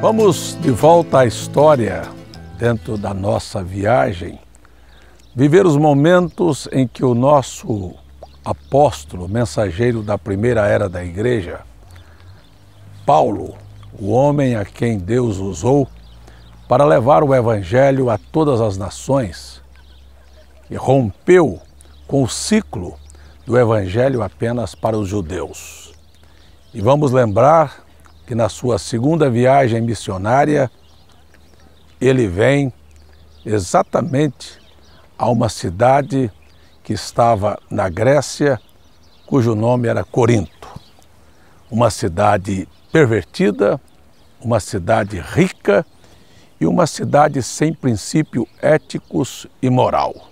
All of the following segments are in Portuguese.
Vamos de volta à história, dentro da nossa viagem, viver os momentos em que o nosso apóstolo, mensageiro da primeira era da igreja, Paulo, o homem a quem Deus usou para levar o evangelho a todas as nações, e rompeu com o ciclo do evangelho apenas para os judeus. E vamos lembrar que na sua segunda viagem missionária, ele vem exatamente a uma cidade que estava na Grécia, cujo nome era Corinto. Uma cidade pervertida, uma cidade rica e uma cidade sem princípios éticos e moral.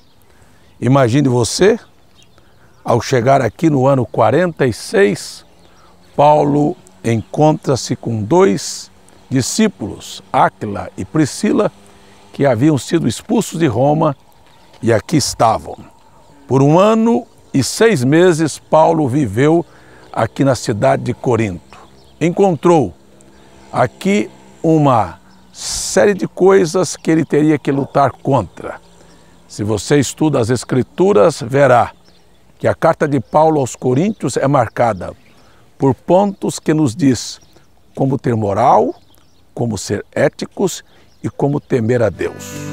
Imagine você, ao chegar aqui no ano 46, Paulo encontra-se com dois discípulos, Áquila e Priscila, que haviam sido expulsos de Roma e aqui estavam. Por 1 ano e 6 meses, Paulo viveu aqui na cidade de Corinto. Encontrou aqui uma série de coisas que ele teria que lutar contra. Se você estuda as Escrituras, verá que a carta de Paulo aos Coríntios é marcada por pontos que nos diz como ter moral, como ser éticos e como temer a Deus.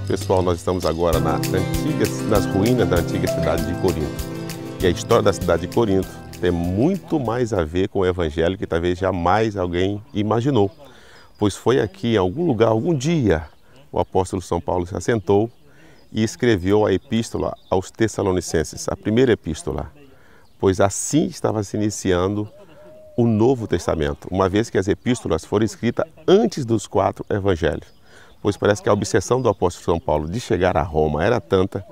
Pessoal, nós estamos agora nas ruínas da antiga cidade de Corinto. E a história da cidade de Corinto tem muito mais a ver com o evangelho que talvez jamais alguém imaginou. Pois foi aqui, em algum lugar, algum dia, o apóstolo São Paulo se assentou e escreveu a epístola aos Tessalonicenses, a primeira epístola. Pois assim estava se iniciando o Novo Testamento, uma vez que as epístolas foram escritas antes dos 4 evangelhos. Pois parece que a obsessão do apóstolo São Paulo de chegar a Roma era tanta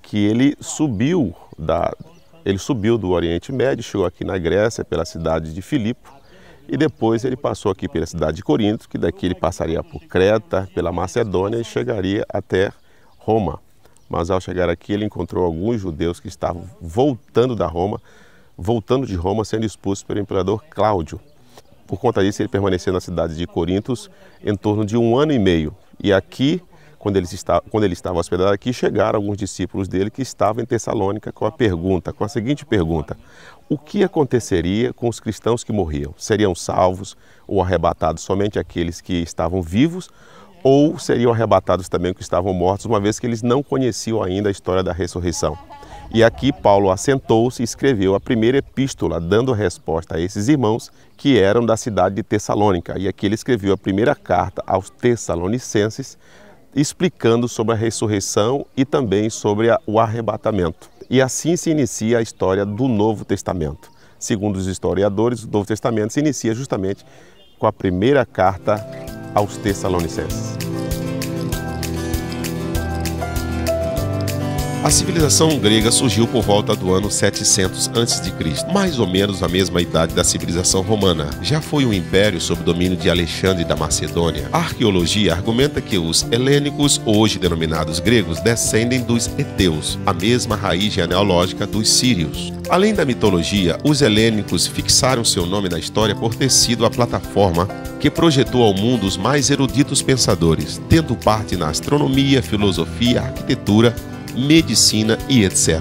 que ele subiu do Oriente Médio, chegou aqui na Grécia, pela cidade de Filipe, e depois ele passou aqui pela cidade de Corinto, que daqui ele passaria por Creta, pela Macedônia e chegaria até Roma. Mas ao chegar aqui ele encontrou alguns judeus que estavam voltando de Roma, sendo expulsos pelo imperador Cláudio. Por conta disso, ele permaneceu na cidade de Corinto em torno de 1 ano e meio. E aqui, quando ele estava hospedado aqui, chegaram alguns discípulos dele que estavam em Tessalônica com a seguinte pergunta: o que aconteceria com os cristãos que morriam? Seriam salvos ou arrebatados somente aqueles que estavam vivos, ou seriam arrebatados também os que estavam mortos, uma vez que eles não conheciam ainda a história da ressurreição? E aqui Paulo assentou-se e escreveu a primeira epístola, dando resposta a esses irmãos que eram da cidade de Tessalônica. E aqui ele escreveu a primeira carta aos Tessalonicenses, explicando sobre a ressurreição e também sobre o arrebatamento. E assim se inicia a história do Novo Testamento. Segundo os historiadores, o Novo Testamento se inicia justamente com a primeira carta aos Tessalonicenses. A civilização grega surgiu por volta do ano 700 a.C., mais ou menos a mesma idade da civilização romana. Já foi um império sob domínio de Alexandre da Macedônia. A arqueologia argumenta que os helênicos, hoje denominados gregos, descendem dos heteus, a mesma raiz genealógica dos sírios. Além da mitologia, os helênicos fixaram seu nome na história por ter sido a plataforma que projetou ao mundo os mais eruditos pensadores, tendo parte na astronomia, filosofia, arquitetura, medicina e etc.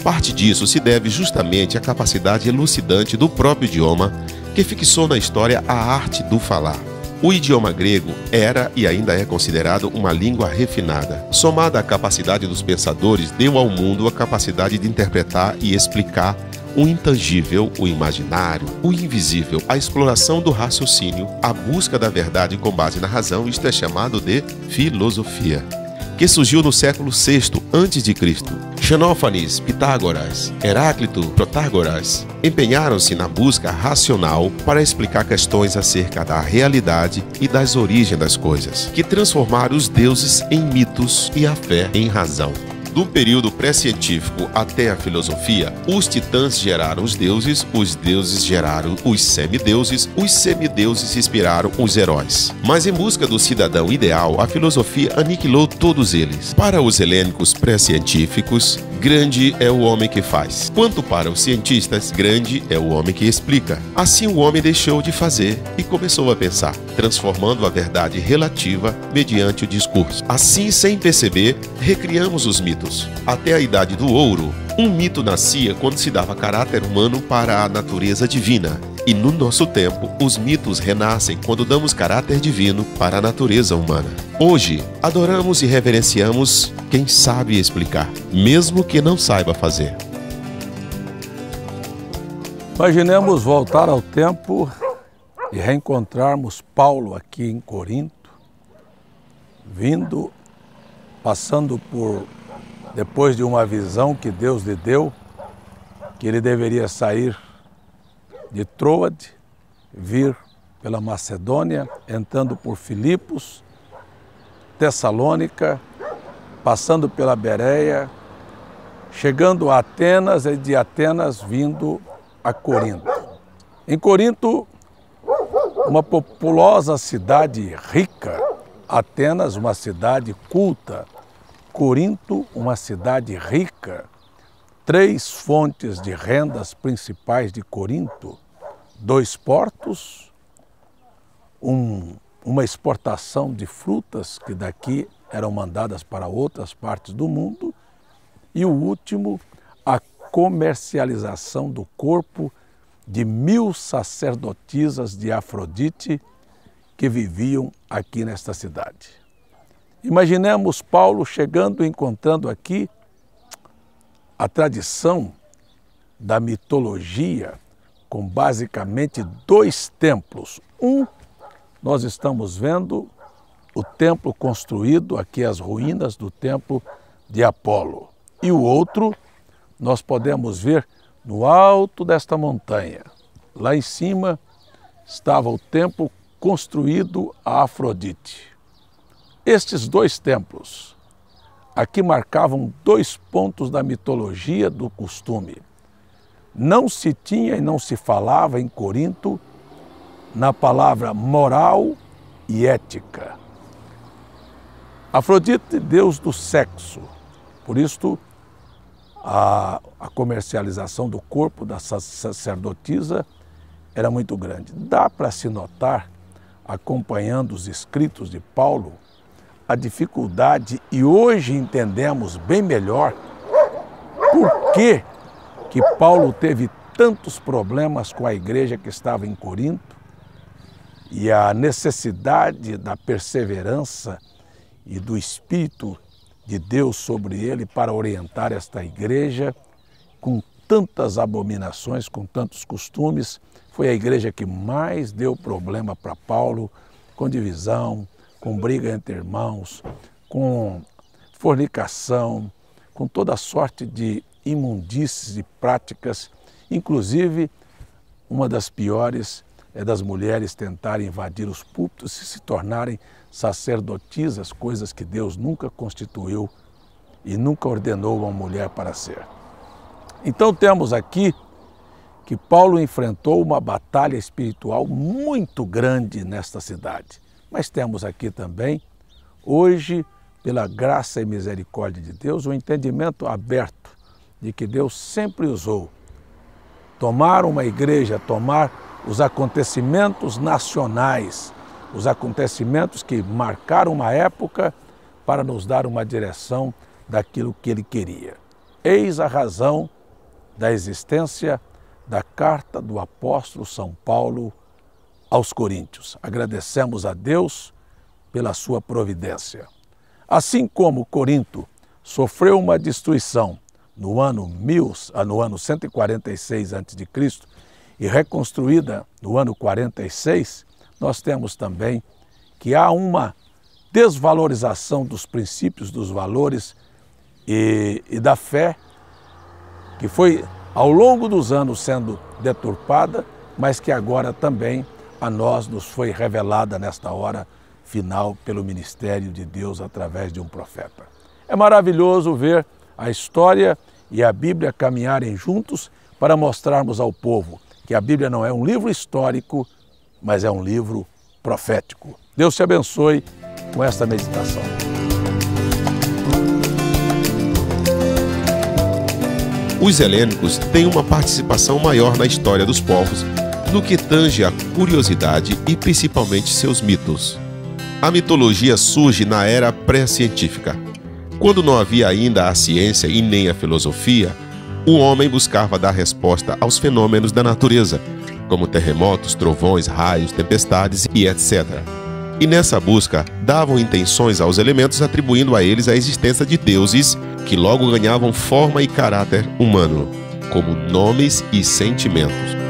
Parte disso se deve justamente à capacidade elucidante do próprio idioma, que fixou na história a arte do falar. O idioma grego era e ainda é considerado uma língua refinada. Somada à capacidade dos pensadores, deu ao mundo a capacidade de interpretar e explicar o intangível, o imaginário, o invisível, a exploração do raciocínio, a busca da verdade com base na razão. Isto é chamado de filosofia, que surgiu no século VI a.C. Xenófanes, Pitágoras, Heráclito, Protágoras empenharam-se na busca racional para explicar questões acerca da realidade e das origens das coisas, que transformaram os deuses em mitos e a fé em razão. Do período pré-científico até a filosofia, os titãs geraram os deuses geraram os semideuses inspiraram os heróis. Mas em busca do cidadão ideal, a filosofia aniquilou todos eles. Para os helênicos pré-científicos, grande é o homem que faz. Quanto para os cientistas, grande é o homem que explica. Assim o homem deixou de fazer e começou a pensar, transformando a verdade relativa mediante o discurso. Assim, sem perceber, recriamos os mitos. Até a Idade do Ouro, um mito nascia quando se dava caráter humano para a natureza divina. E no nosso tempo, os mitos renascem quando damos caráter divino para a natureza humana. Hoje, adoramos e reverenciamos quem sabe explicar, mesmo que não saiba fazer. Imaginemos voltar ao tempo e reencontrarmos Paulo aqui em Corinto, passando depois de uma visão que Deus lhe deu, que ele deveria sair de Troade, vir pela Macedônia, entrando por Filipos, Tessalônica, passando pela Bereia, chegando a Atenas e de Atenas vindo a Corinto. Em Corinto, uma populosa cidade rica, Atenas, uma cidade culta, Corinto, uma cidade rica. 3 fontes de rendas principais de Corinto: 2 portos, uma exportação de frutas que daqui eram mandadas para outras partes do mundo, e o último, a comercialização do corpo de 1000 sacerdotisas de Afrodite que viviam aqui nesta cidade. Imaginemos Paulo chegando e encontrando aqui a tradição da mitologia com basicamente 2 templos. Nós estamos vendo o templo construído, aqui as ruínas do templo de Apolo. E o outro nós podemos ver no alto desta montanha. Lá em cima estava o templo construído a Afrodite. Estes 2 templos aqui marcavam 2 pontos da mitologia do costume. Não se tinha e não se falava em Corinto na palavra moral e ética. Afrodite, deus do sexo. Por isto, a comercialização do corpo da sacerdotisa era muito grande. Dá para se notar, acompanhando os escritos de Paulo, a dificuldade, e hoje entendemos bem melhor por que Paulo teve tantos problemas com a igreja que estava em Corinto e a necessidade da perseverança e do Espírito de Deus sobre ele para orientar esta igreja com tantas abominações, com tantos costumes. Foi a igreja que mais deu problema para Paulo, com divisão, com briga entre irmãos, com fornicação, com toda sorte de imundícies e práticas. Inclusive, uma das piores é das mulheres tentarem invadir os púlpitos e se tornarem sacerdotisas, coisas que Deus nunca constituiu e nunca ordenou uma mulher para ser. Então temos aqui que Paulo enfrentou uma batalha espiritual muito grande nesta cidade. Mas temos aqui também, hoje, pela graça e misericórdia de Deus, o entendimento aberto de que Deus sempre usou tomar uma igreja, tomar os acontecimentos nacionais, os acontecimentos que marcaram uma época para nos dar uma direção daquilo que Ele queria. Eis a razão da existência da carta do apóstolo São Paulo aos Coríntios. Agradecemos a Deus pela sua providência. Assim como Corinto sofreu uma destruição no ano 146 a.C. e reconstruída no ano 46, nós temos também que há uma desvalorização dos princípios, dos valores e da fé, que foi ao longo dos anos sendo deturpada, mas que agora também a nós nos foi revelada nesta hora final pelo ministério de Deus através de um profeta. É maravilhoso ver a história e a Bíblia caminharem juntos para mostrarmos ao povo que a Bíblia não é um livro histórico, mas é um livro profético. Deus te abençoe com esta meditação. Os helênicos têm uma participação maior na história dos povos no que tange a curiosidade e principalmente seus mitos. A mitologia surge na era pré-científica. Quando não havia ainda a ciência e nem a filosofia, o homem buscava dar resposta aos fenômenos da natureza, como terremotos, trovões, raios, tempestades e etc. E nessa busca, davam intenções aos elementos atribuindo a eles a existência de deuses que logo ganhavam forma e caráter humano, como nomes e sentimentos.